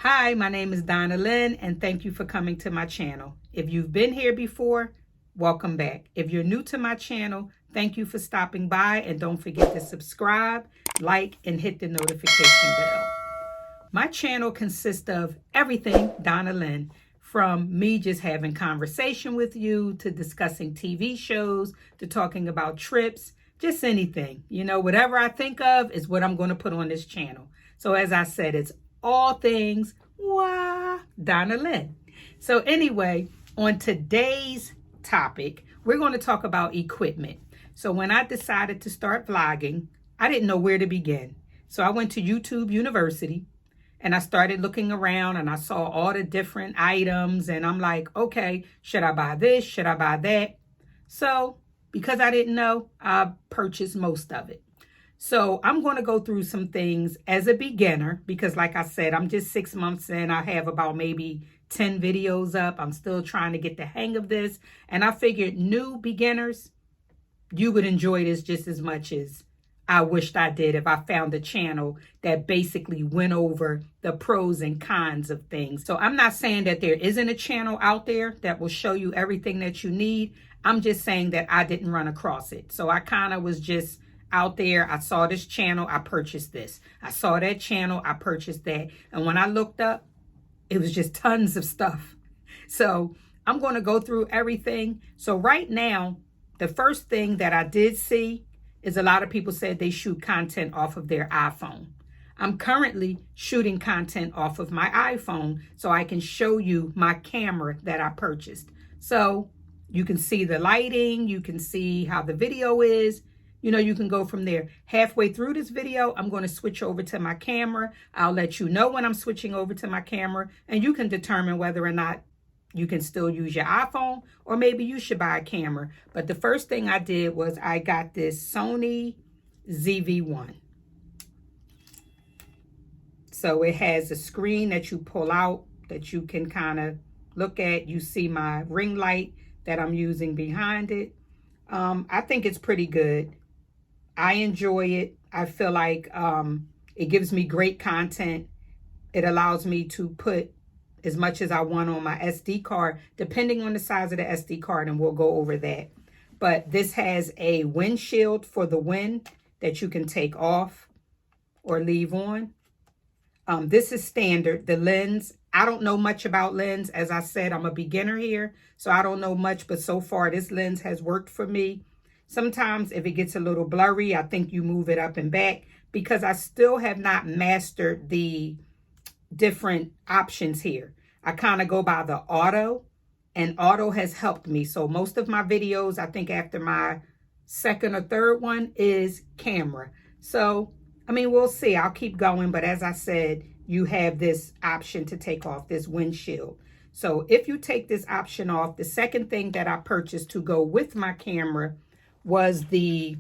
Hi, my name is Donna Lynn, and thank you for coming to my channel. If you've been here before, welcome back. If you're new to my channel, thank you for stopping by, and don't forget to subscribe, like, and hit the notification bell. My channel consists of everything Donna Lynn, from me just having conversation with you, to discussing TV shows, to talking about trips, just anything. You know, whatever I think of is what I'm going to put on this channel. So as I said, it's all things Donna Lynn. So anyway, on today's topic, we're going to talk about equipment. So when I decided to start vlogging, I didn't know where to begin. So I went to YouTube University and I started looking around and I saw all the different items and I'm like, okay, should I buy this? Should I buy that? So because I didn't know, I purchased most of it. So I'm going to go through some things as a beginner because like I said, I'm just 6 months in. I have about maybe 10 videos up. I'm still trying to get the hang of this. And I figured new beginners, you would enjoy this just as much as I wished I did if I found a channel that basically went over the pros and cons of things. So I'm not saying that there isn't a channel out there that will show you everything that you need. I'm just saying that I didn't run across it. So I kind of was just out there. I saw this channel, I purchased this. I saw that channel, I purchased that. And when I looked up, it was just tons of stuff. So I'm going to go through everything. So right now, the first thing that I did see is a lot of people said they shoot content off of their iPhone. I'm currently shooting content off of my iPhone so I can show you my camera that I purchased. So you can see the lighting, you can see how the video is. You know, you can go from there. Halfway through this video, I'm going to switch over to my camera. I'll let you know when I'm switching over to my camera, and you can determine whether or not you can still use your iPhone or maybe you should buy a camera. But the first thing I did was I got this Sony ZV-1. So it has a screen that you pull out that you can kind of look at. You see my ring light that I'm using behind it. I think it's pretty good. I enjoy it. I feel like it gives me great content. It allows me to put as much as I want on my SD card, depending on the size of the SD card, and we'll go over that. But this has a windshield for the wind that you can take off or leave on. This is standard. The lens, I don't know much about lens. As I said, I'm a beginner here, so I don't know much, but so far this lens has worked for me. Sometimes if it gets a little blurry, I think you move it up and back because I still have not mastered the different options here. I kind of go by the auto, and auto has helped me. So most of my videos, I think after my second or third one, is camera. So, I mean, we'll see. I'll keep going. But as I said, you have this option to take off this windshield. So if you take this option off, the second thing that I purchased to go with my camera was the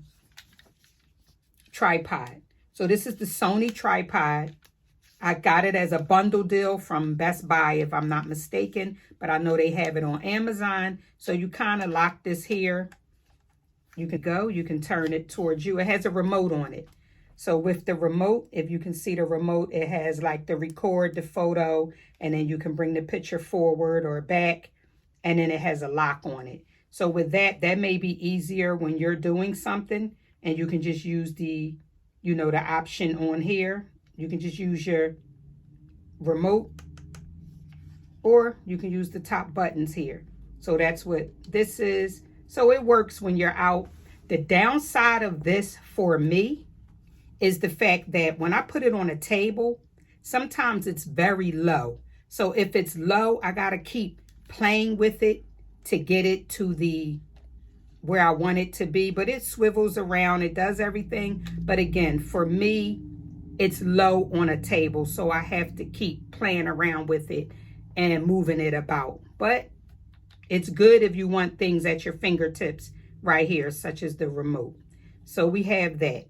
tripod. So this is the Sony tripod. I got it as a bundle deal from Best Buy, if I'm not mistaken, but I know they have it on Amazon. So you kind of lock this here. You can turn it towards you. It has a remote on it. So with the remote, if you can see the remote, it has like the record, the photo, and then you can bring the picture forward or back, and then it has a lock on it. So with that may be easier when you're doing something, and you can just use the, you know, the option on here. You can just use your remote, or you can use the top buttons here. So that's what this is. So it works when you're out. The downside of this for me is the fact that when I put it on a table, sometimes it's very low. So if it's low, I got to keep playing with it to get it to the where I want it to be. But it swivels around, it does everything. But again, for me, it's low on a table, so I have to keep playing around with it and moving it about. But it's good if you want things at your fingertips right here, such as the remote. So we have that.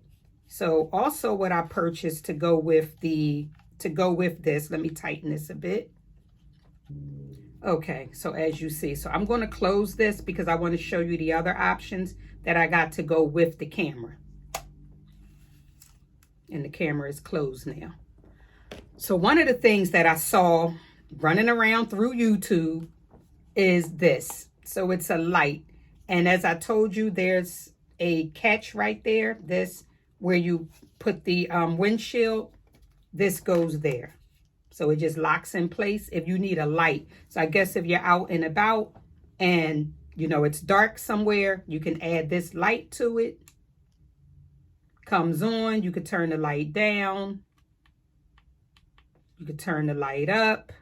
So also what I purchased to go with this, let me tighten this a bit. Okay, so as you see, so I'm going to close this because I want to show you the other options that I got to go with the camera. And the camera is closed now. So one of the things that I saw running around through YouTube is this. So it's a light. And as I told you, there's a catch right there. This, where you put the windshield, this goes there. So it just locks in place if you need a light. So I guess if you're out and about and, you know, it's dark somewhere, you can add this light to it. Comes on, you could turn the light down. You could turn the light up.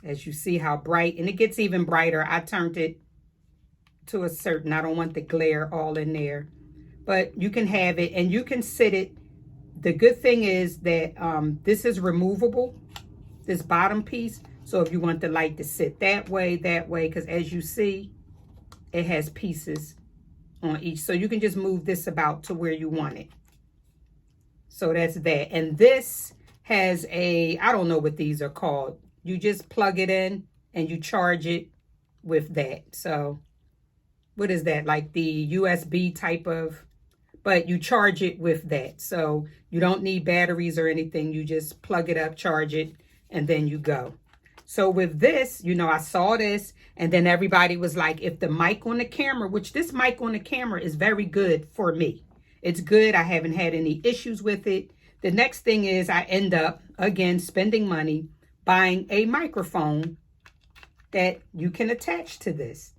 As you see how bright, and it gets even brighter. I turned it to a certain, I don't want the glare all in there. But you can have it and you can sit it. The good thing is that this is removable, this bottom piece. So if you want the light to sit that way, because as you see, it has pieces on each. So you can just move this about to where you want it. So that's that. And this has a, I don't know what these are called. You just plug it in and you charge it with that. So what is that? Like the USB type of, but you charge it with that. So you don't need batteries or anything. You just plug it up, charge it, and then you go. So with this, you know, I saw this and then everybody was like, if the mic on the camera, which this mic on the camera is very good for me. It's good. I haven't had any issues with it. The next thing is I end up, again, spending money buying a microphone that you can attach to this.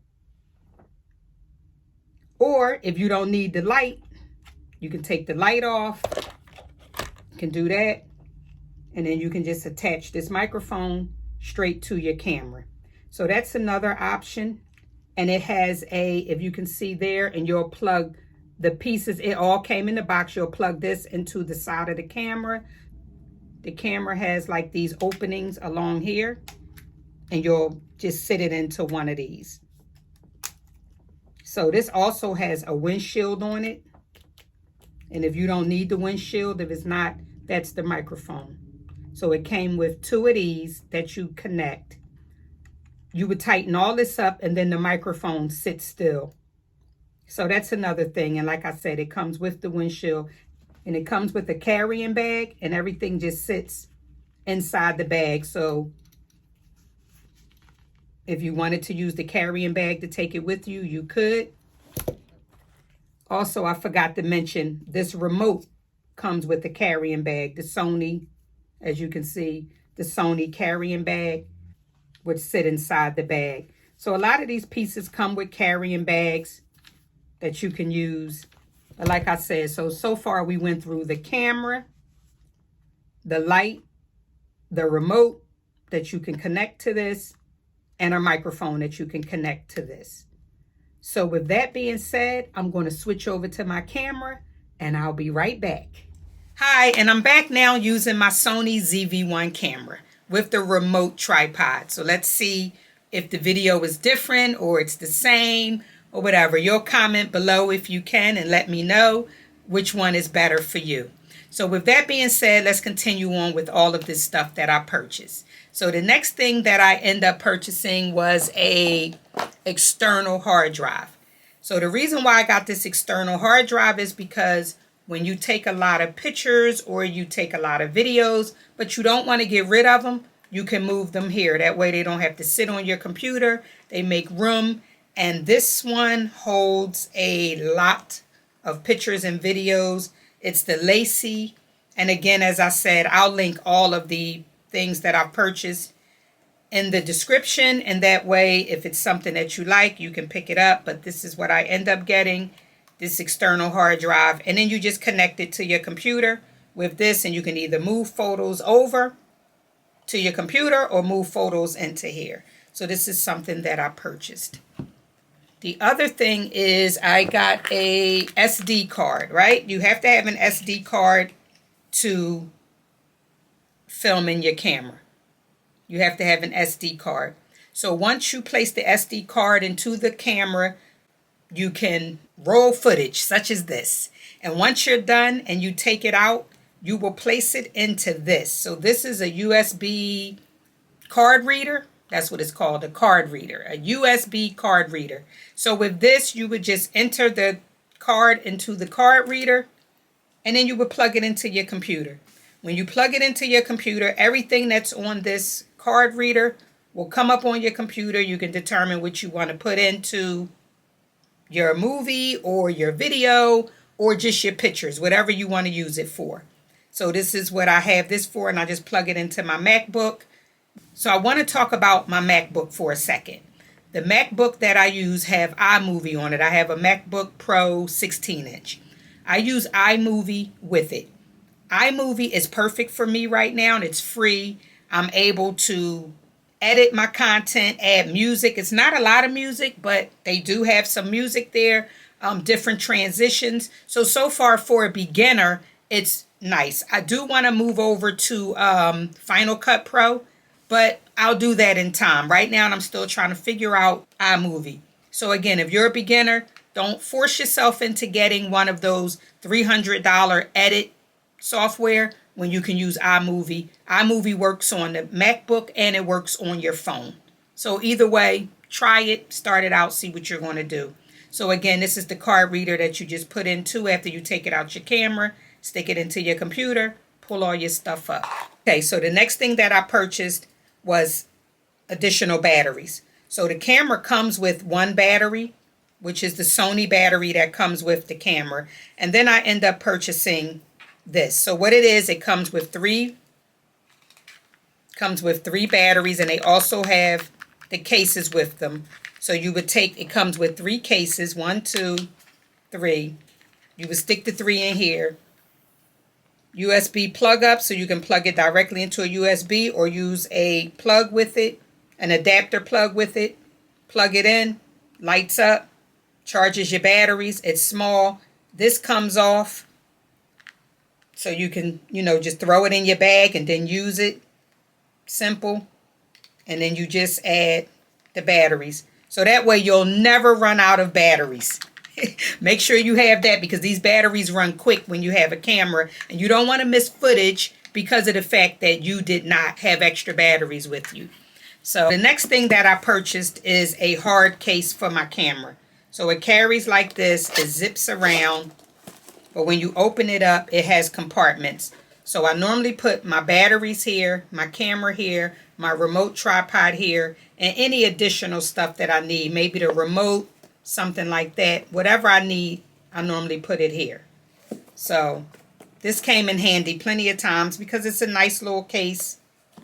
Or if you don't need the light, you can take the light off. You can do that. And then you can just attach this microphone straight to your camera. So that's another option. And it has a, if you can see there, and you'll plug the pieces. It all came in the box. You'll plug this into the side of the camera. The camera has like these openings along here. And you'll just sit it into one of these. So this also has a windshield on it. And if you don't need the windshield, if it's not, that's the microphone. So it came with two of these that you connect. You would tighten all this up and then the microphone sits still. So that's another thing. And like I said, it comes with the windshield and it comes with a carrying bag and everything just sits inside the bag. So if you wanted to use the carrying bag to take it with you, you could. Also, I forgot to mention, this remote comes with the carrying bag. The Sony, as you can see, the Sony carrying bag would sit inside the bag. So a lot of these pieces come with carrying bags that you can use. But like I said, so far we went through the camera, the light, the remote that you can connect to this, and a microphone that you can connect to this. So with that being said, I'm going to switch over to my camera and I'll be right back. Hi, and I'm back now using my Sony ZV-1 camera with the remote tripod. So let's see if the video is different or it's the same or whatever. You'll comment below if you can and let me know which one is better for you. So with that being said, let's continue on with all of this stuff that I purchased. So the next thing that I end up purchasing was a external hard drive. So the reason why I got this external hard drive is because when you take a lot of pictures or you take a lot of videos, but you don't want to get rid of them, you can move them here. That way they don't have to sit on your computer. They make room. And this one holds a lot of pictures and videos. It's the LaCie. And again, as I said, I'll link all of the things that I've purchased in the description. And that way, if it's something that you like, you can pick it up. But this is what I end up getting, this external hard drive. And then you just connect it to your computer with this. And you can either move photos over to your computer or move photos into here. So this is something that I purchased. The other thing is I got a SD card, right? You have to have an SD card to film in your camera. You have to have an SD card. So once you place the SD card into the camera, you can roll footage such as this. And once you're done and you take it out, you will place it into this. So this is a USB card reader. That's what it's called, a card reader, a USB card reader. So with this, you would just enter the card into the card reader and then you would plug it into your computer. When you plug it into your computer, everything that's on this card reader will come up on your computer. You can determine what you want to put into your movie or your video or just your pictures, whatever you want to use it for. So this is what I have this for, and I just plug it into my MacBook. So I want to talk about my MacBook for a second. The MacBook that I use have iMovie on it. I have a MacBook Pro 16-inch. I use iMovie with it. iMovie is perfect for me right now, and it's free. I'm able to edit my content, add music. It's not a lot of music, but they do have some music there, different transitions. So far for a beginner, it's nice. I do want to move over to Final Cut Pro, but I'll do that in time. Right now, I'm still trying to figure out iMovie. So again, if you're a beginner, don't force yourself into getting one of those $300 edit software when you can use iMovie. iMovie works on the MacBook and it works on your phone. So either way, try it, start it out, see what you're going to do. So again, this is the card reader that you just put into after you take it out your camera, stick it into your computer, pull all your stuff up. Okay, so the next thing that I purchased was additional batteries. So the camera comes with one battery, which is the Sony battery that comes with the camera. And then I end up purchasing this. So what it is, it comes with three batteries, and they also have the cases with them. So you would take, it comes with 3 cases, 1, 2, 3. You would stick the 3 in here. USB plug up, so you can plug it directly into a USB or use a plug with it, an adapter plug with it. Plug it in, lights up, charges your batteries. It's small. This comes off, so you can, just throw it in your bag and then use it. Simple. And then you just add the batteries. So that way you'll never run out of batteries. Make sure you have that, because these batteries run quick when you have a camera, and you don't want to miss footage because of the fact that you did not have extra batteries with you. So the next thing that I purchased is a hard case for my camera. So it carries like this, it zips around, but when you open it up, it has compartments. So I normally put my batteries here, my camera here, my remote tripod here, and any additional stuff that I need, maybe the remote, something like that. Whatever I need, I normally put it here. So this came in handy plenty of times because it's a nice little case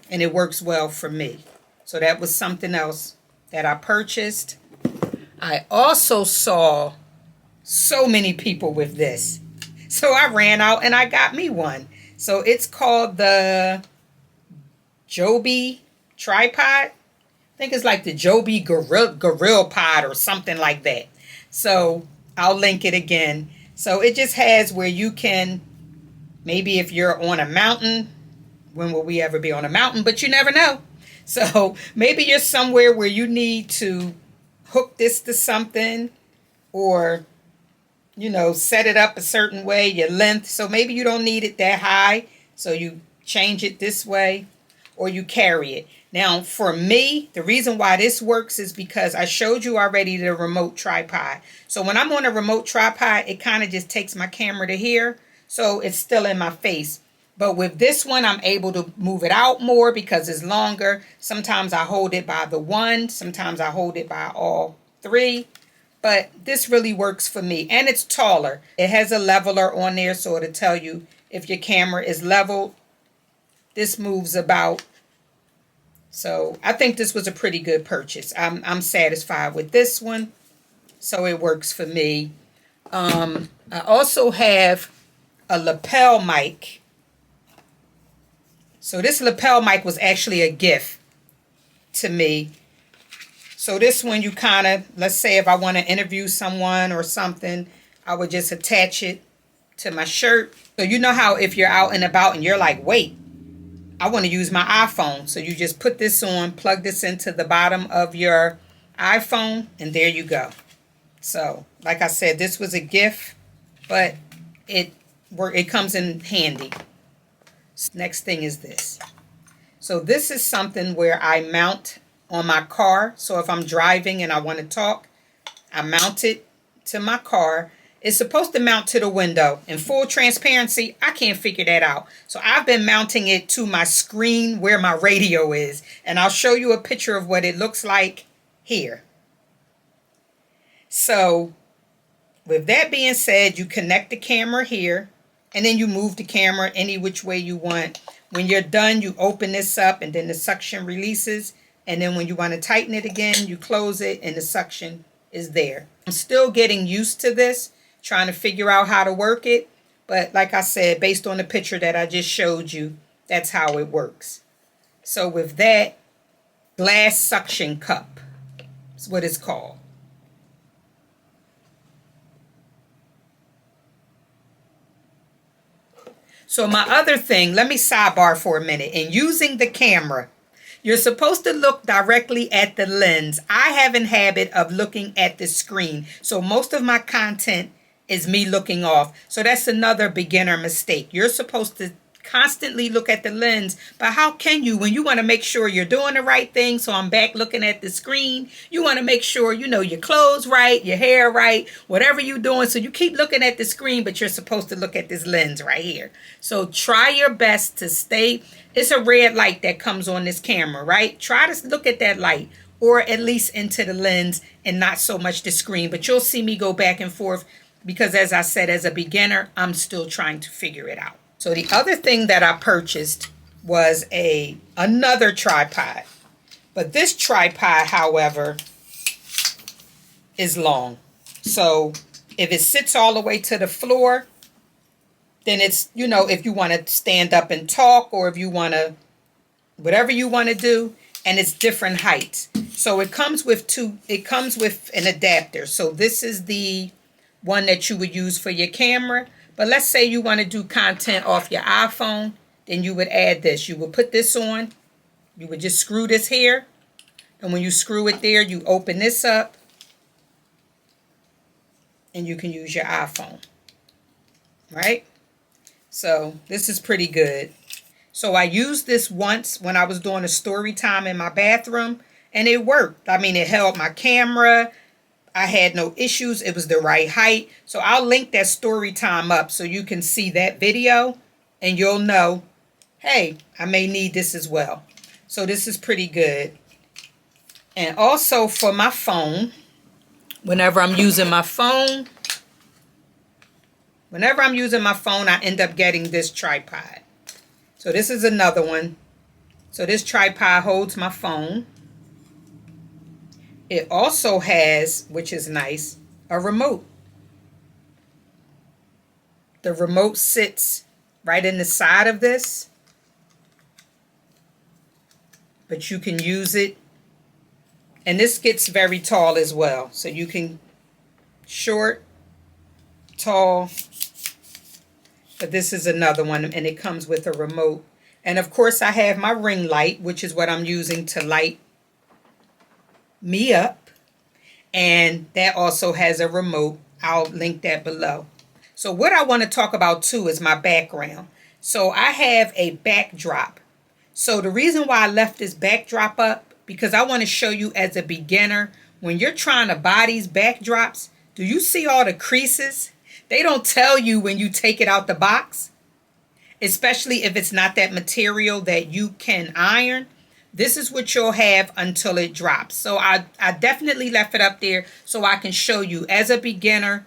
and it works well for me. So that was something else that I purchased. I also saw so many people with this, so I ran out and I got me one. So it's called the Joby tripod. I think it's like the Joby Gorilla Pod or something like that. So I'll link it again. So it just has where you can, maybe if you're on a mountain, when will we ever be on a mountain? But you never know. So maybe you're somewhere where you need to hook this to something, or, set it up a certain way, your length. So maybe you don't need it that high, so you change it this way, or you carry it. Now, for me, the reason why this works is because I showed you already the remote tripod. So when I'm on a remote tripod, it kind of just takes my camera to here, so it's still in my face. But with this one, I'm able to move it out more because it's longer. Sometimes I hold it by the 1, sometimes I hold it by all 3. But this really works for me, and it's taller. It has a leveler on there, so it'll tell you if your camera is leveled. This moves about. So I think this was a pretty good purchase. I'm satisfied with this one, so it works for me. I also have a lapel mic. So this lapel mic was actually a gift to me. So this one, you kind of, let's say if I want to interview someone or something, I would just attach it to my shirt. So you know how if you're out and about and you're like, wait, I want to use my iPhone. So you just put this on, plug this into the bottom of your iPhone, and there you go. So like I said, this was a gift, but it comes in handy. Next thing is this. So this is something where I mount on my car. So if I'm driving and I want to talk, I mount it to my car, It's supposed to mount to the window. In full transparency, I can't figure that out. So I've been mounting it to my screen where my radio is. And I'll show you a picture of what it looks like here. So with that being said, you connect the camera here. And then you move the camera any which way you want. When you're done, you open this up and then the suction releases. And then when you want to tighten it again, you close it and the suction is there. I'm still getting used to this, trying to figure out how to work it. But like I said, based on the picture that I just showed you, that's how it works. So with that, glass suction cup is what it's called. So my other thing, let me sidebar for a minute. In using the camera, you're supposed to look directly at the lens. I have a habit of looking at the screen. So most of my content is me looking off. So that's another beginner mistake. You're supposed to constantly look at the lens, but how can you when you want to make sure you're doing the right thing? So I'm back looking at the screen. You want to make sure you know your clothes right, your hair right, whatever you're doing. So you keep looking at the screen, but you're supposed to look at this lens right here. So try your best to stay. It's a red light that comes on this camera, right? Try to look at that light, or at least into the lens and not so much the screen. But you'll see me go back and forth because, as I said, as a beginner, I'm still trying to figure it out. So the other thing that I purchased was another tripod. But this tripod, however, is long. So if it sits all the way to the floor, then it's, you know, if you want to stand up and talk, or if you want to, whatever you want to do, and it's different heights. So it comes with an adapter. So this is the one that you would use for your camera. But let's say you want to do content off your iPhone, then you would add this. You would put this on. You would just screw this here. And when you screw it there, you open this up. And you can use your iPhone. Right? So this is pretty good. So I used this once when I was doing a story time in my bathroom. And it worked. I mean, it held my camera. I had no issues. It was the right height. So I'll link that story time up so you can see that video and you'll know, hey, I may need this as well. So this is pretty good. And also for my phone, whenever I'm using my phone, I end up getting this tripod. So this is another one. So this tripod holds my phone. It also has, which is nice, a remote. The remote sits right in the side of this, but you can use it. And this gets very tall as well. So you can short, tall, but this is another one, and it comes with a remote. And of course I have my ring light, which is what I'm using to light me up, and that also has a remote. I'll link that below. So what I want to talk about too is my background. So I have a backdrop. So the reason why I left this backdrop up, because I want to show you as a beginner, when you're trying to buy these backdrops, do you see all the creases? They don't tell you when you take it out the box, especially if it's not that material that you can iron. This is what you'll have until it drops. So I definitely left it up there so I can show you. As a beginner,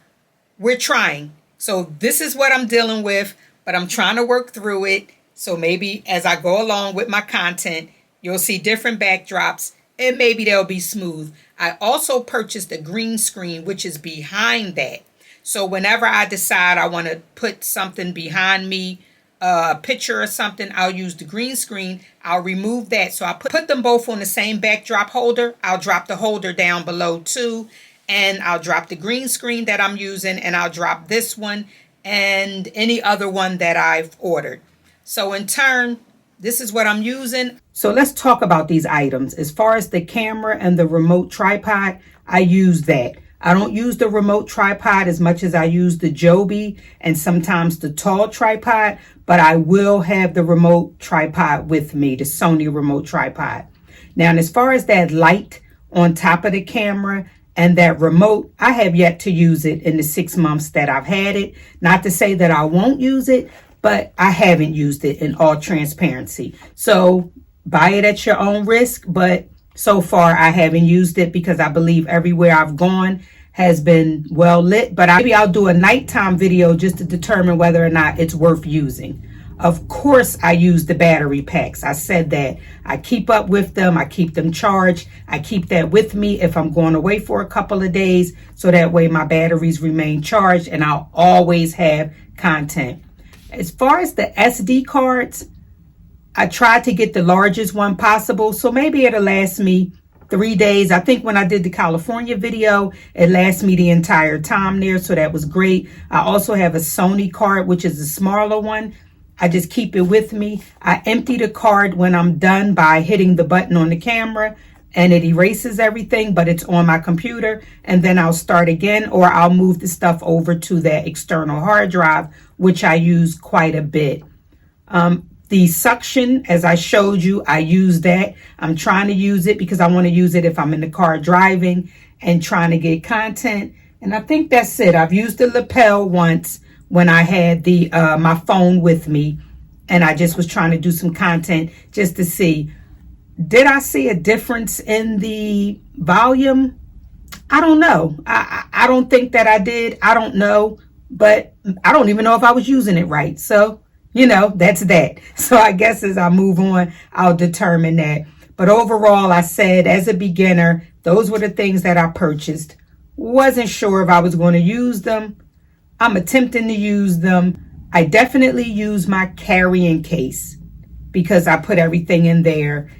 we're trying. So this is what I'm dealing with, but I'm trying to work through it. So maybe as I go along with my content, you'll see different backdrops and maybe they'll be smooth. I also purchased a green screen, which is behind that. So whenever I decide I want to put something behind me, a picture or something, I'll use the green screen. I'll remove that. So I put them both on the same backdrop holder. I'll drop the holder down below too. And I'll drop the green screen that I'm using, and I'll drop this one and any other one that I've ordered. So in turn, this is what I'm using. So let's talk about these items. As far as the camera and the remote tripod, I use that. I don't use the remote tripod as much as I use the Joby and sometimes the tall tripod, but I will have the remote tripod with me, the Sony remote tripod. Now, and as far as that light on top of the camera And that remote, I have yet to use it in the 6 months that I've had it. Not to say that I won't use it, but I haven't used it, in all transparency. So buy it at your own risk, but so far I haven't used it because I believe everywhere I've gone has been well lit. But maybe I'll do a nighttime video just to determine whether or not it's worth using. Of course, I use the battery packs. I said that. I keep up with them. I keep them charged. I keep that with me if I'm going away for a couple of days, so that way my batteries remain charged and I'll always have content. As far as the SD cards, I tried to get the largest one possible, so maybe it'll last me 3 days. I think when I did the California video, it lasted me the entire time there, so that was great. I also have a Sony card, which is a smaller one. I just keep it with me. I empty the card when I'm done by hitting the button on the camera, and it erases everything, but it's on my computer, and then I'll start again, or I'll move the stuff over to that external hard drive, which I use quite a bit. The suction, as I showed you, I use that. I'm trying to use it because I want to use it if I'm in the car driving and trying to get content. And I think that's it. I've used the lapel once when I had the my phone with me, and I just was trying to do some content just to see, did I see a difference in the volume? I don't know. I don't think that I did. I don't know, but I don't even know if I was using it right. So, you know, that's that. So I guess as I move on, I'll determine that. But overall, I said as a beginner, those were the things that I purchased. Wasn't sure if I was going to use them. I'm attempting to use them. I definitely use my carrying case because I put everything in there.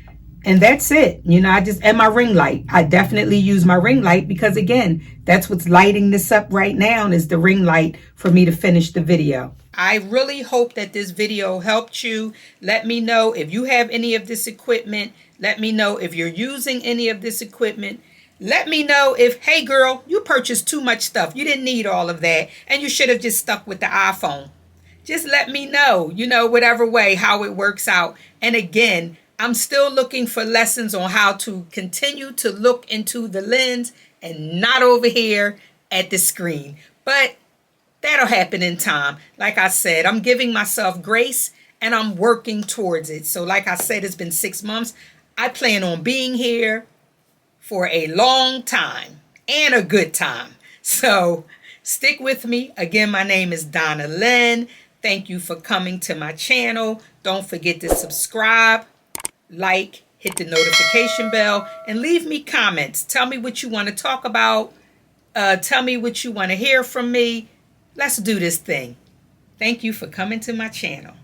And that's it. You know, and my ring light. I definitely use my ring light because, again, that's what's lighting this up right now, is the ring light for me to finish the video. I really hope that this video helped you. Let me know if you have any of this equipment. Let me know if you're using any of this equipment. Let me know if, hey girl, you purchased too much stuff. You didn't need all of that, and you should have just stuck with the iPhone. Just let me know, you know, whatever way, how it works out. And again, I'm still looking for lessons on how to continue to look into the lens and not over here at the screen. But that'll happen in time. Like I said, I'm giving myself grace and I'm working towards it. So like I said, it's been 6 months. I plan on being here for a long time and a good time. So stick with me. Again, my name is Donna Lynn. Thank you for coming to my channel. Don't forget to subscribe, like, hit the notification bell, and leave me comments. Tell me what you want to talk about. Tell me what you want to hear from me. Let's do this thing. Thank you for coming to my channel.